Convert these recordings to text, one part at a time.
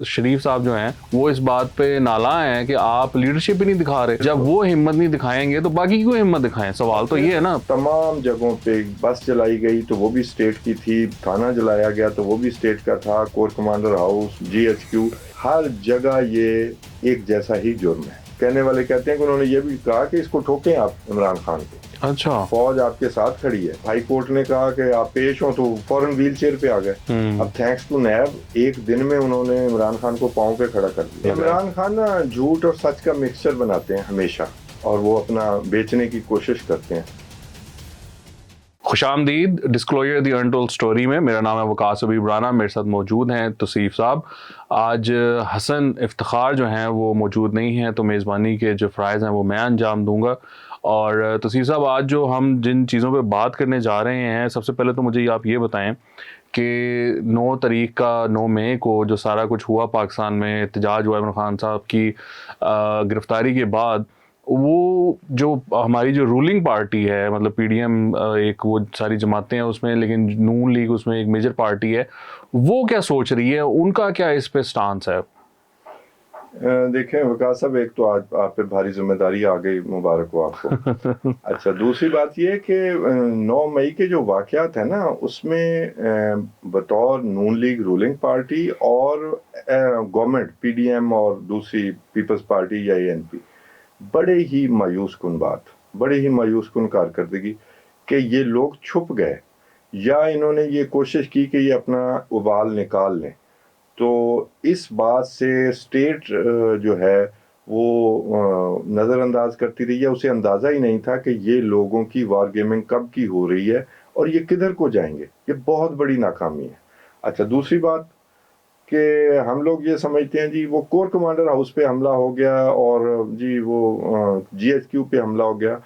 شریف صاحب جو ہیں وہ اس بات پہ نالاں ہیں کہ آپ لیڈرشپ ہی نہیں دکھا رہے. جب وہ ہمت نہیں دکھائیں گے تو باقی کیوں ہمت دکھائیں؟ سوال تو یہ ہے نا. تمام جگہوں پہ بس جلائی گئی تو وہ بھی اسٹیٹ کی تھی, تھانہ جلایا گیا تو وہ بھی اسٹیٹ کا تھا, corps commander house, G H Q, ہر جگہ یہ ایک جیسا ہی جرم ہے. کہنے والے کہتے ہیں کہ انہوں نے یہ بھی کہا کہ اس کو ٹھوکیں آپ عمران خان کو. اچھا, فوج آپ کے ساتھ کھڑی ہے. ہائی کورٹ نے کہا کہ آپ پیش ہوں تو فوراً ویل چیئر پہ آ گئے. اب تھینکس ٹو نیب ایک دن میں انہوں نے عمران خان کو پاؤں پہ کھڑا کر دیا. عمران خان نا جھوٹ اور سچ کا مکسچر بناتے ہیں ہمیشہ, اور وہ اپنا بیچنے کی کوشش کرتے ہیں. خوش آمدید ڈسکلوجر دی انٹولڈ اسٹوری میں. میرا نام ہے وقاص حبیب رانا, میرے ساتھ موجود ہیں توصیف صاحب. آج حسن افتخار جو ہیں وہ موجود نہیں ہیں, تو میزبانی کے جو فرائض ہیں وہ میں انجام دوں گا. اور توصیف صاحب, آج جو ہم جن چیزوں پہ بات کرنے جا رہے ہیں, سب سے پہلے تو مجھے آپ یہ بتائیں کہ 9 تاریخ کا 9 مئی کو جو سارا کچھ ہوا پاکستان میں, احتجاج ہوا عمران خان صاحب کی گرفتاری کے بعد, وہ جو ہماری جو رولنگ پارٹی ہے, مطلب پی ڈی ایم ایک وہ ساری جماعتیں ہیں اس میں, لیکن نون لیگ اس میں ایک میجر پارٹی ہے, وہ کیا سوچ رہی ہے, ان کا کیا اس پہ سٹانس ہے؟ دیکھیں وقاص صاحب, ایک تو آج آپ پہ بھاری ذمہ داری آ گئی, مبارک ہو آپ کو. اچھا, دوسری بات یہ کہ 9 مئی کے جو واقعات ہیں نا, اس میں بطور نون لیگ رولنگ پارٹی اور گورنمنٹ پی ڈی ایم اور دوسری پیپلز پارٹی یا اے این پی, بڑے ہی مایوس کن بات, بڑے ہی مایوس کن کارکردگی کہ یہ لوگ چھپ گئے, یا انہوں نے یہ کوشش کی کہ یہ اپنا ابال نکال لیں. تو اس بات سے اسٹیٹ جو ہے وہ نظر انداز کرتی رہی ہے. اسے اندازہ ہی نہیں تھا کہ یہ لوگوں کی وار گیمنگ کب کی ہو رہی ہے اور یہ کدھر کو جائیں گے. یہ بہت بڑی ناکامی ہے. اچھا, دوسری بات کہ ہم لوگ یہ سمجھتے ہیں جی وہ کور کمانڈر ہاؤس پہ حملہ ہو گیا اور جی وہ جی ایچ کیو پہ حملہ ہو گیا.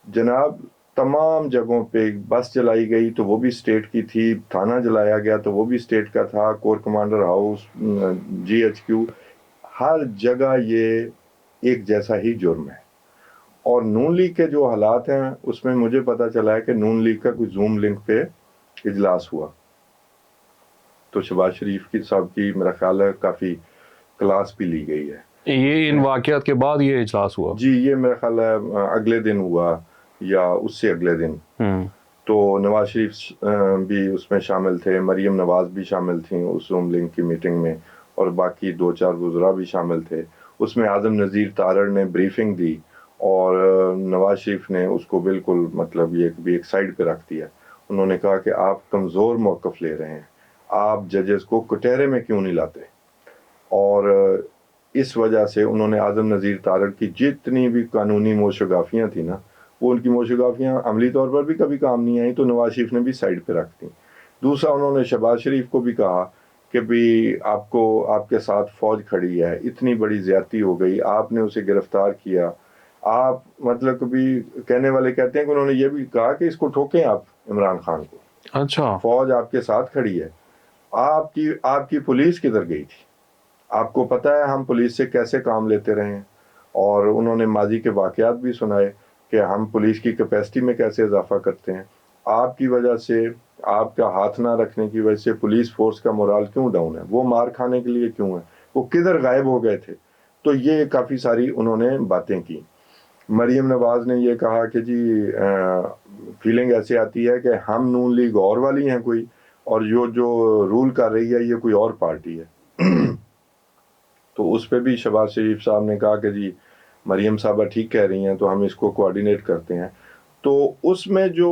جناب, تمام جگہوں پہ بس جلائی گئی تو وہ بھی اسٹیٹ کی تھی, تھانہ جلایا گیا تو وہ بھی اسٹیٹ کا تھا, corps commander house, G H Q, ہر جگہ یہ ایک جیسا ہی جرم ہے. اور نون لیگ کے جو حالات ہیں اس میں مجھے پتا چلا ہے کہ نون لیگ کا کوئی زوم لنک پہ اجلاس ہوا, تو شہباز شریف کی صاحب کی میرا خیال ہے کافی کلاس بھی لی گئی ہے. یہ ان واقعات کے بعد یہ اجلاس ہوا؟ جی, یہ میرا خیال ہے اگلے دن ہوا یا اس سے اگلے دن. تو نواز شریف بھی اس میں شامل تھے, مریم نواز بھی شامل تھیں اس زوم لنک کی میٹنگ میں, اور باقی 2-4 وزراء بھی شامل تھے. اس میں اعظم نذیر تارڑ نے بریفنگ دی اور نواز شریف نے اس کو بالکل مطلب یہ بھی ایک سائڈ پہ رکھ دیا. انہوں نے کہا کہ آپ کمزور موقف لے رہے ہیں, آپ ججز کو کٹہرے میں کیوں نہیں لاتے. اور اس وجہ سے انہوں نے اعظم نذیر تارڑ کی جتنی بھی قانونی موشگافیاں تھیں نا, وہ ان کی موشگافیاں عملی طور پر بھی کبھی کام نہیں آئیں, تو نواز شریف نے بھی سائڈ پہ رکھ دیں. دوسرا, انہوں نے شہباز شریف کو بھی کہا کہ بھی آپ کو, آپ کے ساتھ فوج کھڑی ہے, اتنی بڑی زیادتی ہو گئی, آپ نے اسے گرفتار کیا, آپ مطلب کبھی کہنے والے کہتے ہیں کہ انہوں نے یہ بھی کہا کہ اس کو ٹھوکیں آپ عمران خان کو. اچھا, فوج آپ کے ساتھ کھڑی ہے, آپ کی پولیس کدھر گئی تھی؟ آپ کو پتہ ہے ہم پولیس سے کیسے کام لیتے رہے ہیں, اور انہوں نے ماضی کے واقعات بھی سنائے کہ ہم پولیس کی کیپیسٹی میں کیسے اضافہ کرتے ہیں. آپ کی وجہ سے, آپ کا ہاتھ نہ رکھنے کی وجہ سے پولیس فورس کا مورال کیوں ڈاؤن ہے, وہ مار کھانے کے لیے کیوں ہے, وہ کدھر غائب ہو گئے تھے. تو یہ کافی ساری انہوں نے باتیں کی. مریم نواز نے یہ کہا کہ جی فیلنگ ایسے آتی ہے کہ ہم نون لیگ اور والی ہیں کوئی, اور جو رول کر رہی ہے یہ کوئی اور پارٹی ہے. تو اس پہ بھی شہباز شریف صاحب نے کہا کہ جی مریم صاحبہ ٹھیک کہہ رہی ہیں, تو ہم اس کو کوآرڈینیٹ کرتے ہیں. تو اس میں جو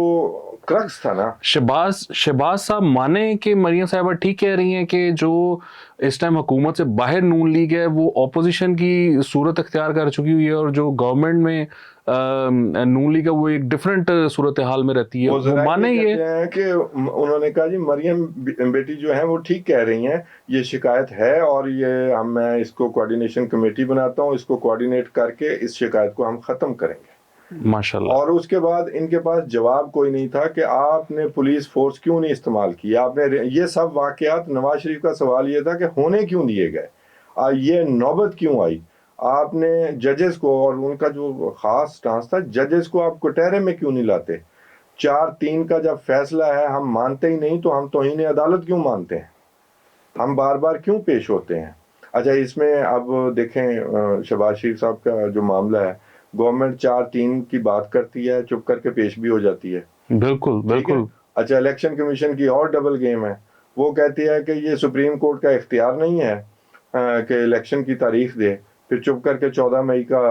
کرکس تھا نا, شہباز صاحب مانے کہ مریم صاحبہ ٹھیک کہہ رہی ہیں کہ جو اس ٹائم حکومت سے باہر نون لیگ ہے وہ اپوزیشن کی صورت اختیار کر چکی ہوئی ہے, اور جو گورنمنٹ میں نون لیگ ہے وہ ایک ڈفرینٹ صورتحال میں رہتی ہے, وہ مانے یہ کہ انہوں نے کہا جی مریم بیٹی جو ہیں وہ ٹھیک کہہ رہی ہیں, یہ شکایت ہے اور یہ میں اس کو کوآرڈینیشن کمیٹی بناتا ہوں, اس کو کوآرڈینیٹ کر کے اس شکایت کو ہم ختم کریں گے. ماشاءاللہ. اور اس کے بعد ان کے پاس جواب کوئی نہیں تھا کہ آپ نے پولیس فورس کیوں نہیں استعمال کی, آپ نے یہ سب واقعات. نواز شریف کا سوال یہ تھا کہ ہونے کیوں دیے گئے, یہ نوبت کیوں آئی, آپ نے ججز کو, اور ان کا جو خاص سٹانس تھا, ججز کو آپ کٹہرے میں کیوں نہیں لاتے. 4-3 کا جب فیصلہ ہے ہم مانتے ہی نہیں, تو ہم توہین عدالت کیوں مانتے ہیں, ہم بار بار کیوں پیش ہوتے ہیں. اچھا اس میں اب دیکھیں شہباز شریف صاحب کا جو معاملہ ہے، گورنمنٹ 4-3 کی بات کرتی ہے، چپ کر کے پیش بھی ہو جاتی ہے. بالکل ٹھیک ہے. بالکل. اچھا الیکشن کمیشن کی اور ڈبل گیم ہے، وہ کہتی ہے کہ یہ سپریم کورٹ کا اختیار نہیں ہے کہ الیکشن کی تاریخ دے، پھر چپ کر کے 14 مئی کا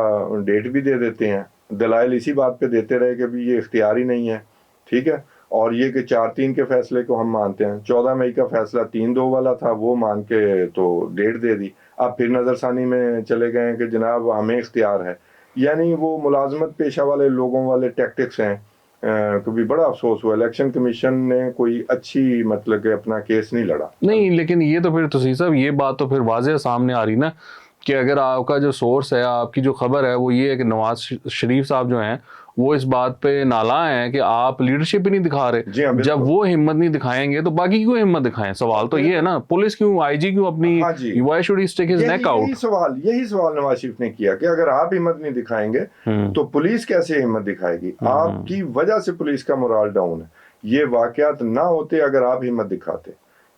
ڈیٹ بھی دے دیتے ہیں. دلائل اسی بات پہ دیتے رہے کہ بھی یہ اختیار ہی نہیں ہے. ٹھیک ہے. اور یہ کہ 4-3 کے فیصلے کو ہم مانتے ہیں، 14 مئی کا فیصلہ 3-2 والا تھا، وہ مان کے تو ڈیٹ دے دی. اب پھر نظر ثانی میں چلے گئے ہیں کہ جناب ہمیں اختیار ہے. یعنی وہ ملازمت پیشہ والے لوگوں والے ٹیکٹکس ہیں. کبھی بڑا افسوس ہوا الیکشن کمیشن نے کوئی اچھی مطلب کہ اپنا کیس نہیں لڑا. نہیں لیکن یہ تو پھر توسیع صاحب یہ بات تو پھر واضح سامنے آ رہی نا کہ اگر آپ کا جو سورس ہے، آپ کی جو خبر ہے وہ یہ ہے کہ نواز شریف صاحب جو ہیں وہ اس بات پہ نالاں ہیں کہ آپ لیڈرشپ ہی نہیں دکھا رہے. جی ہاں بالکل. جب وہ ہمت نہیں دکھائیں گے تو باقی کیوں ہمت دکھائیں؟ سوال تو یہ ہے نا، پولیس کیوں، آئی جی کیوں اپنی ہاں جی. why should he stick his neck out؟ یہی سوال نواز شریف نے کیا کہ اگر آپ ہمت نہیں دکھائیں گے تو پولیس کیسے ہمت دکھائے گی؟ آپ کی وجہ سے پولیس کا مورال ڈاؤن ہے. یہ واقعات نہ ہوتے اگر آپ ہمت دکھاتے.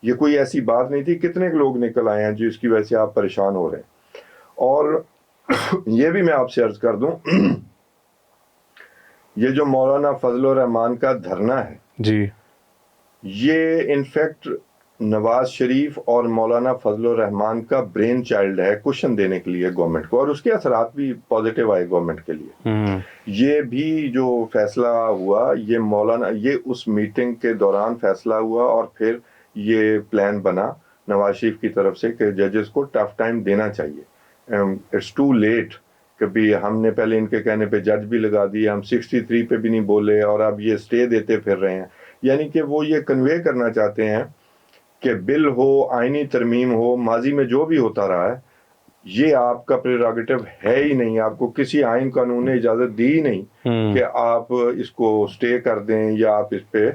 یہ کوئی ایسی بات نہیں تھی. کتنے لوگ نکل آئے ہیں جس کی وجہ سے آپ پریشان ہو رہے ہیں. اور یہ بھی میں آپ سے عرض کر دوں، یہ جو مولانا فضل الرحمان کا دھرنا ہے جی، یہ انفیکٹ نواز شریف اور مولانا فضل الرحمان کا برین چائلڈ ہے کوشچن دینے کے لیے گورنمنٹ کو، اور اس کے اثرات بھی پازیٹیو آئے گورنمنٹ کے لیے. یہ بھی جو فیصلہ ہوا یہ اس میٹنگ کے دوران فیصلہ ہوا اور پھر یہ پلان بنا نواز شریف کی طرف سے کہ ججز کو ٹف ٹائم دینا چاہیے. It's too late. کبھی ہم نے پہلے ان کے کہنے پہ جج بھی لگا دیا، ہم 63 پہ بھی نہیں بولے اور اب یہ اسٹے دیتے پھر رہے ہیں. یعنی کہ وہ یہ کنوے کرنا چاہتے ہیں کہ بل ہو، آئینی ترمیم ہو، ماضی میں جو بھی ہوتا رہا ہے یہ آپ کا پریروگیٹو ہے ہی نہیں. آپ کو کسی آئین قانون نے اجازت دی ہی نہیں کہ آپ اس کو اسٹے کر دیں یا آپ اس پہ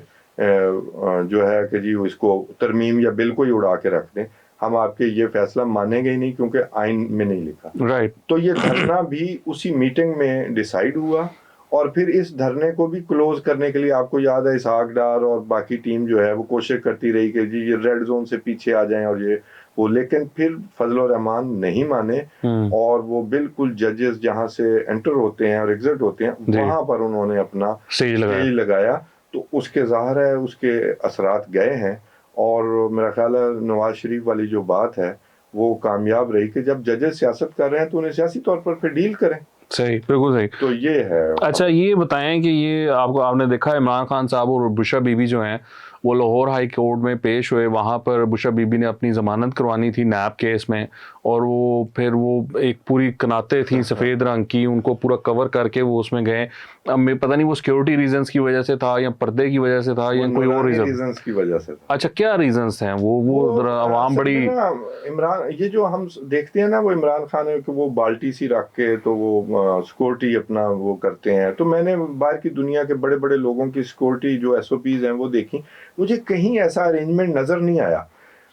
جو ہے کہ جی اس کو ترمیم یا بل کو ہی اڑا کے رکھ دیں. ہم آپ کے یہ فیصلہ مانیں گے ہی نہیں کیونکہ آئین میں نہیں لکھا. رائٹ. تو یہ دھرنا بھی اسی میٹنگ میں ڈیسائیڈ ہوا. اور پھر اس دھرنے کو بھی کلوز کرنے کے لیے آپ کو یاد ہے اسحاق ڈار اور باقی ٹیم جو ہے وہ کوشش کرتی رہی کہ جی یہ ریڈ زون سے پیچھے آ جائیں اور یہ وہ، لیکن پھر فضل الرحمان نہیں مانے اور وہ بالکل ججز جہاں سے انٹر ہوتے ہیں اور ایگزٹ ہوتے ہیں وہاں پر انہوں نے اپنا اسٹے لگایا. تو اس کے ظاہر ہے اس کے اثرات گئے ہیں. اور میرا خیال ہے نواز شریف والی جو بات ہے وہ کامیاب رہی کہ جب ججز سیاست کر رہے ہیں تو انہیں سیاسی طور پر پھر ڈیل کریں. صحیح، بالکل صحیح. تو یہ ہے. اچھا یہ بتائیں کہ یہ آپ نے دیکھا عمران خان صاحب اور بشرا بی بی جو ہیں وہ لاہور ہائی کورٹ میں پیش ہوئے. وہاں پر بشرا بی بی نے اپنی ضمانت کروانی تھی نیب کیس میں، اور وہ پھر وہ ایک پوری کناتیں تھیں سفید رنگ کی، ان کو پورا کور کر کے وہ اس میں گئے. اب میں پتہ نہیں وہ سیکیورٹی ریزنز کی وجہ سے تھا یا پردے کی وجہ سے تھا یا کوئی اور ریزنز کی وجہ سے تھا. اچھا کیا ریزنز ہیں وہ ذرا عوام بڑی عمران یہ جو ہم دیکھتے ہیں نا وہ عمران خان ہے کہ وہ بالٹی سی رکھ کے تو وہ سیکورٹی اپنا وہ کرتے ہیں. تو میں نے باہر کی دنیا کے بڑے بڑے لوگوں کی سیکورٹی جو ایس او پیز ہیں وہ دیکھی، مجھے کہیں ایسا ارینجمنٹ نظر نہیں آیا.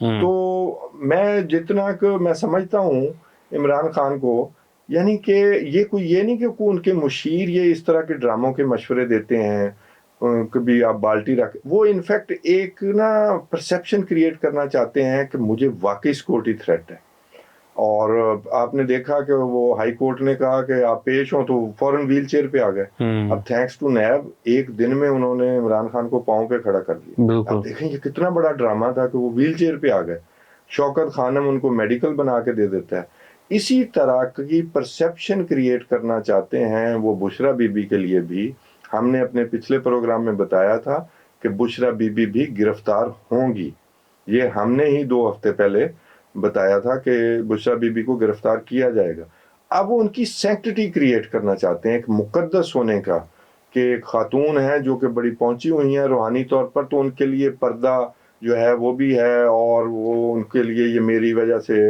تو میں جتنا کہ میں سمجھتا ہوں عمران خان کو، یعنی کہ یہ نہیں کہ ان کے مشیر یہ اس طرح کے ڈراموں کے مشورے دیتے ہیں کبھی آپ بالٹی رکھ، وہ انفیکٹ ایک نا پرسیپشن کریٹ کرنا چاہتے ہیں کہ مجھے واقعی سیکورٹی تھریٹ ہے. اور آپ نے دیکھا کہ وہ ہائی کورٹ نے کہا کہ آپ پیش ہوں تو فوراً ویل چیئر پہ آ گئے. اب تھینکس ٹو نیب ایک دن میں انہوں نے عمران خان کو پاؤں پہ کھڑا کر دیا. اب دیکھیں یہ کتنا بڑا ڈرامہ تھا کہ وہ ویل چیئر پہ آ گئے. شوکت خانم ان کو میڈیکل بنا کے دے دیتا ہے. اسی طرح کی پرسیپشن کریٹ کرنا چاہتے ہیں وہ بشرا بی بی کے لیے بھی. ہم نے اپنے پچھلے پروگرام میں بتایا تھا کہ بشرا بی بی بھی گرفتار ہوں گی. یہ ہم نے ہی 2 ہفتے پہلے بتایا تھا کہ بشرا بی بی کو گرفتار کیا جائے گا. اب وہ ان کی سینکٹٹی کریٹ کرنا چاہتے ہیں، ایک مقدس ہونے کا، کہ ایک خاتون ہے جو کہ بڑی پہنچی ہوئی ہیں روحانی طور پر، تو ان کے لیے پردہ جو ہے وہ بھی ہے، اور وہ ان کے لیے یہ میری وجہ سے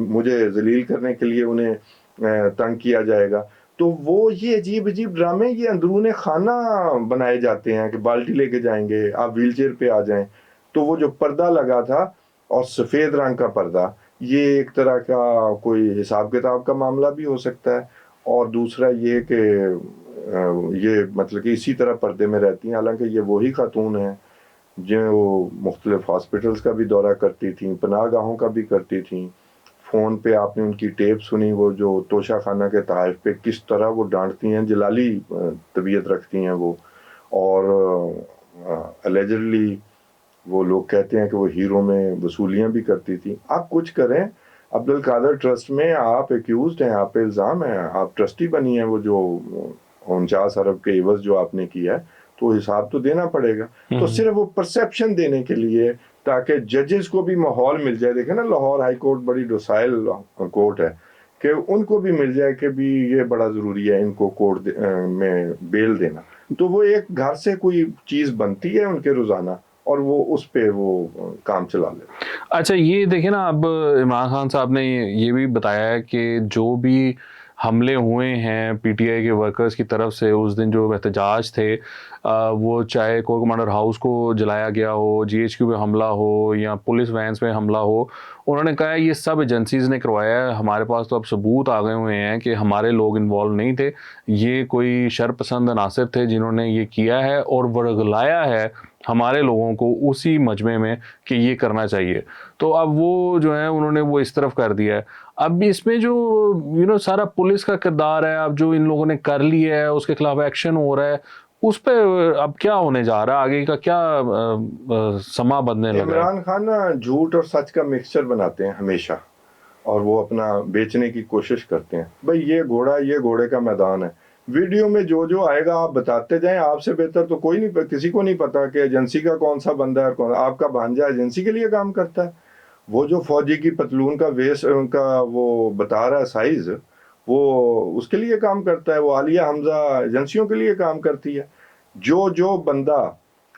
مجھے ذلیل کرنے کے لیے انہیں تنگ کیا جائے گا. تو وہ یہ عجیب عجیب ڈرامے یہ اندرون خانہ بنائے جاتے ہیں کہ بالٹی لے کے جائیں گے، آپ ویل چیئر پہ آ جائیں. تو وہ جو پردہ لگا تھا اور سفید رنگ کا پردہ، یہ ایک طرح کا کوئی حساب کتاب کا معاملہ بھی ہو سکتا ہے. اور دوسرا یہ کہ یہ مطلب کہ اسی طرح پردے میں رہتی ہیں، حالانکہ یہ وہی خاتون ہیں جو مختلف ہاسپٹلز کا بھی دورہ کرتی تھیں، پناہ گاہوں کا بھی کرتی تھیں، فون پہ آپ نے ان کی ٹیپ سنی، وہ جو توشہ خانہ کے تحائف پہ کس طرح وہ ڈانٹتی ہیں، جلالی طبیعت رکھتی ہیں وہ، اور الیجڈلی وہ لوگ کہتے ہیں کہ وہ ہیرو میں وصولیاں بھی کرتی تھی. آپ کچھ کریں، عبدالقادر ٹرسٹ میں آپ ایکیوزڈ ہیں، آپ پہ الزام ہے، آپ ٹرسٹی بنی ہیں، وہ جو 49 ارب کے عوض جو آپ نے کیا ہے تو حساب تو دینا پڑے گا. تو صرف وہ پرسیپشن دینے کے لیے تاکہ ججز کو بھی ماحول مل جائے. دیکھیں نا لاہور ہائی کورٹ بڑی ڈوسائل کورٹ ہے، کہ ان کو بھی مل جائے کہ بھی یہ بڑا ضروری ہے ان کو کورٹ میں بیل دینا. تو وہ ایک گھر سے کوئی چیز بنتی ہے ان کے روزانہ، اور وہ اس پہ وہ کام چلا لیتے. اچھا یہ دیکھیں نا، اب عمران خان صاحب نے یہ بھی بتایا ہے کہ جو بھی حملے ہوئے ہیں پی ٹی آئی کے ورکرز کی طرف سے اس دن جو احتجاج تھے، وہ چاہے کور کمانڈر ہاؤس کو جلایا گیا ہو، جی ایچ کیو پہ حملہ ہو یا پولیس وینس پہ حملہ ہو، انہوں نے کہا یہ سب ایجنسیز نے کروایا ہے. ہمارے پاس تو اب ثبوت آ گئے ہوئے ہیں کہ ہمارے لوگ انوالو نہیں تھے، یہ کوئی شر پسند عناصر تھے جنہوں نے یہ کیا ہے اور ورگلایا ہے ہمارے لوگوں کو اسی مجمع میں کہ یہ کرنا چاہیے. تو اب وہ جو ہے انہوں نے وہ اس طرف کر دیا ہے. اب اس میں جو سارا پولیس کا کردار ہے، اب جو ان لوگوں نے کر لیا ہے اس کے خلاف ایکشن ہو رہا ہے، اس پہ اب کیا ہونے جا رہا ہے، آگے کا کیا سما بدلنے لگا ہے؟ عمران خان نا جھوٹ اور سچ کا مکسچر بناتے ہیں ہمیشہ، اور وہ اپنا بیچنے کی کوشش کرتے ہیں. بھئی یہ گھوڑا، یہ گھوڑے کا میدان ہے. ویڈیو میں جو آئے گا آپ بتاتے جائیں. آپ سے بہتر تو کوئی نہیں، کسی کو نہیں پتا کہ ایجنسی کا کون سا بندہ ہے اور کون. آپ کا بھانجا ایجنسی کے لیے کام کرتا ہے. وہ جو فوجی کی پتلون کا ویس کا وہ بتا رہا ہے سائز، وہ اس کے لیے کام کرتا ہے. وہ عالیہ حمزہ ایجنسیوں کے لیے کام کرتی ہے. جو بندہ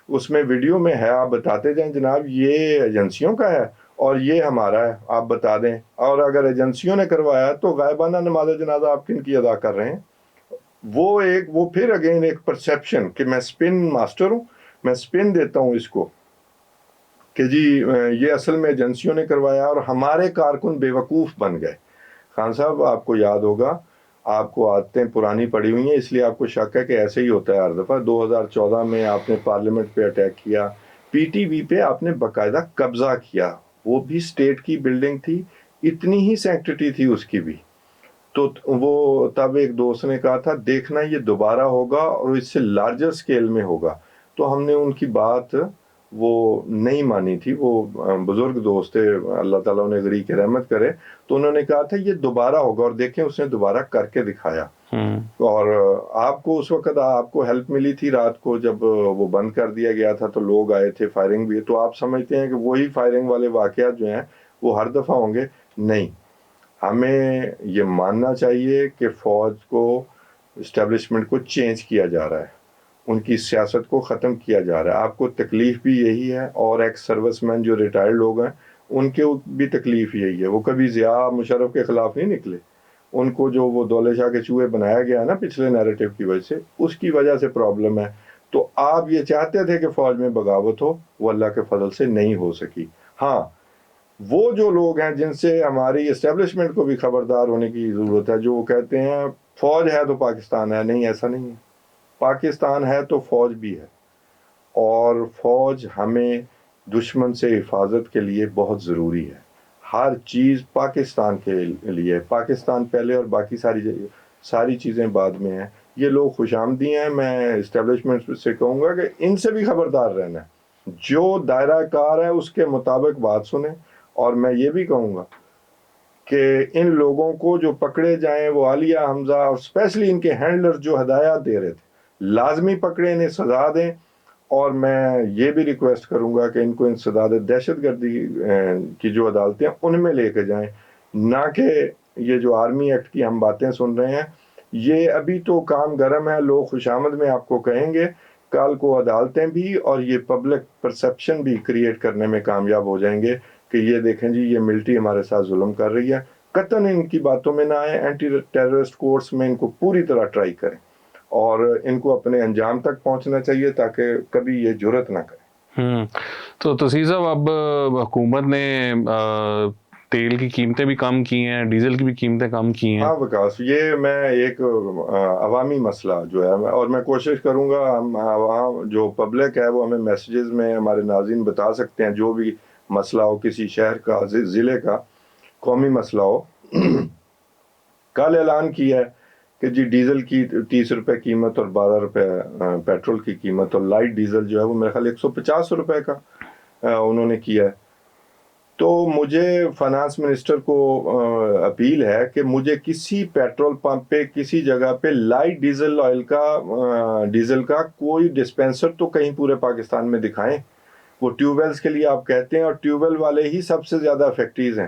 اس میں ویڈیو میں ہے آپ بتاتے جائیں جناب یہ ایجنسیوں کا ہے اور یہ ہمارا ہے، آپ بتا دیں. اور اگر ایجنسیوں نے کروایا تو غائبانہ نماز جنازہ آپ کن کی ادا کر رہے ہیں؟ وہ پھر اگین ایک پرسیپشن کہ میں سپن ماسٹر ہوں، میں سپن دیتا ہوں اس کو کہ جی یہ اصل میں ایجنسیوں نے کروایا اور ہمارے کارکن بے وقوف بن گئے. خان صاحب آپ کو یاد ہوگا، آپ کو عادتیں پرانی پڑی ہوئی ہیں اس لیے آپ کو شک ہے کہ ایسے ہی ہوتا ہے ہر دفعہ. 2014 میں آپ نے پارلیمنٹ پہ اٹیک کیا، پی ٹی وی پہ آپ نے باقاعدہ قبضہ کیا، وہ بھی سٹیٹ کی بلڈنگ تھی، اتنی ہی سینکٹیٹی تھی اس کی بھی. تو وہ تب ایک دوست نے کہا تھا دیکھنا یہ دوبارہ ہوگا اور اس سے لارجر سکیل میں ہوگا. تو ہم نے ان کی بات وہ نہیں مانی تھی. وہ بزرگ دوست تھے، اللہ تعالیٰ انہیں غریق کے رحمت کرے. تو انہوں نے کہا تھا یہ دوبارہ ہوگا، اور دیکھیں اس نے دوبارہ کر کے دکھایا. اور آپ کو اس وقت آپ کو ہیلپ ملی تھی رات کو جب وہ بند کر دیا گیا تھا تو لوگ آئے تھے، فائرنگ بھی. تو آپ سمجھتے ہیں کہ وہی فائرنگ والے واقعات جو ہیں وہ ہر دفعہ ہوں گے؟ نہیں. ہمیں یہ ماننا چاہیے کہ فوج کو، اسٹیبلشمنٹ کو چینج کیا جا رہا ہے، ان کی سیاست کو ختم کیا جا رہا ہے. آپ کو تکلیف بھی یہی ہے، اور ایکس سروس مین جو ریٹائرڈ لوگ ہیں ان کے بھی تکلیف یہی ہے. وہ کبھی ضیاء مشرف کے خلاف نہیں نکلے. ان کو جو وہ دولے شاہ کے چوہے بنایا گیا نا پچھلے نیریٹو کی وجہ سے، اس کی وجہ سے پرابلم ہے. تو آپ یہ چاہتے تھے کہ فوج میں بغاوت ہو، وہ اللہ کے فضل سے نہیں ہو سکی. ہاں وہ جو لوگ ہیں جن سے ہماری اسٹیبلشمنٹ کو بھی خبردار ہونے کی ضرورت ہے، جو وہ کہتے ہیں فوج ہے تو پاکستان ہے. نہیں، ایسا نہیں ہے. پاکستان ہے تو فوج بھی ہے، اور فوج ہمیں دشمن سے حفاظت کے لیے بہت ضروری ہے. ہر چیز پاکستان کے لیے، پاکستان پہلے اور باقی ساری چیزیں بعد میں ہیں. یہ لوگ خوش آمدی ہیں. میں اسٹیبلشمنٹ سے کہوں گا کہ ان سے بھی خبردار رہنا ہے. جو دائرہ کار ہے اس کے مطابق بات سنیں. اور میں یہ بھی کہوں گا کہ ان لوگوں کو جو پکڑے جائیں، وہ عالیہ حمزہ اور اسپیشلی ان کے ہینڈلر جو ہدایات دے رہے تھے، لازمی پکڑیں، انہیں سزا دیں. اور میں یہ بھی ریکویسٹ کروں گا کہ ان کو انسداد دہشت گردی کی جو عدالتیں ان میں لے کے جائیں، نہ کہ یہ جو آرمی ایکٹ کی ہم باتیں سن رہے ہیں. یہ ابھی تو کام گرم ہے، لوگ خوش آمد میں آپ کو کہیں گے، کل کو عدالتیں بھی اور یہ پبلک پرسیپشن بھی کریٹ کرنے میں کامیاب ہو جائیں گے کہ یہ دیکھیں جی یہ ملٹری ہمارے ساتھ ظلم کر رہی ہے. قطعاً ان کی باتوں میں نہ آئے. اینٹی ٹیررسٹ کورٹس میں ان کو پوری طرح ٹرائی کریں، اور ان کو اپنے انجام تک پہنچنا چاہیے تاکہ کبھی یہ جرت نہ کریں. تو تصیر صاحب، اب حکومت نے تیل کی قیمتیں بھی کم کی ہیں، ڈیزل کی بھی قیمتیں کم کی ہیں. ہاں وکاس، یہ میں ایک عوامی مسئلہ جو ہے، اور میں کوشش کروں گا ہم عوام جو پبلک ہے وہ ہمیں میسیجز میں، ہمارے ناظرین بتا سکتے ہیں جو بھی مسئلہ ہو کسی شہر کا، ضلع کا، قومی مسئلہ ہو. کل اعلان کیا ہے کہ جی ڈیزل کی 30 روپے قیمت اور 12 روپے پیٹرول کی قیمت, اور لائٹ ڈیزل جو ہے وہ میرے خیال 150 روپے کا انہوں نے کیا ہے. تو مجھے فائنانس منسٹر کو اپیل ہے کہ مجھے کسی پیٹرول پمپ پہ کسی جگہ پہ لائٹ ڈیزل آئل کا ڈیزل کا کوئی ڈسپینسر تو کہیں پورے پاکستان میں دکھائیں. وہ ٹیوب ویلز کے لیے آپ کہتے ہیں, اور ٹیوب ویل والے ہی سب سے زیادہ افیکٹیز ہیں,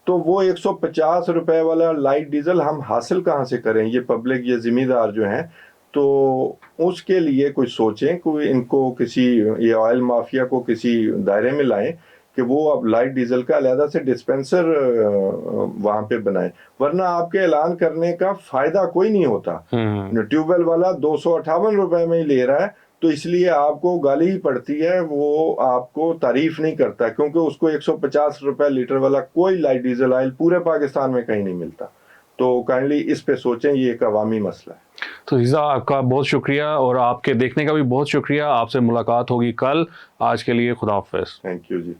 تو وہ 150 روپے والا لائٹ ڈیزل ہم حاصل کہاں سے کریں؟ یہ پبلک, یہ ذمہ دار جو ہیں, تو اس کے لیے کوئی سوچیں, کوئی ان کو کسی یہ آئل مافیا کو کسی دائرے میں لائیں کہ وہ اب لائٹ ڈیزل کا علیحدہ سے ڈسپینسر وہاں پہ بنائیں, ورنہ آپ کے اعلان کرنے کا فائدہ کوئی نہیں ہوتا. ٹیوب ویل والا 258 روپے میں ہی لے رہا ہے, تو اس لیے آپ کو گالی ہی پڑتی ہے, وہ آپ کو تعریف نہیں کرتا, کیونکہ اس کو 150 روپے لیٹر والا کوئی لائٹ ڈیزل آئل پورے پاکستان میں کہیں نہیں ملتا. تو کائنڈلی اس پہ سوچیں, یہ ایک عوامی مسئلہ ہے. تو عزیزہ آپ کا بہت شکریہ, اور آپ کے دیکھنے کا بھی بہت شکریہ. آپ سے ملاقات ہوگی کل. آج کے لیے خدا حافظ. Thank you G.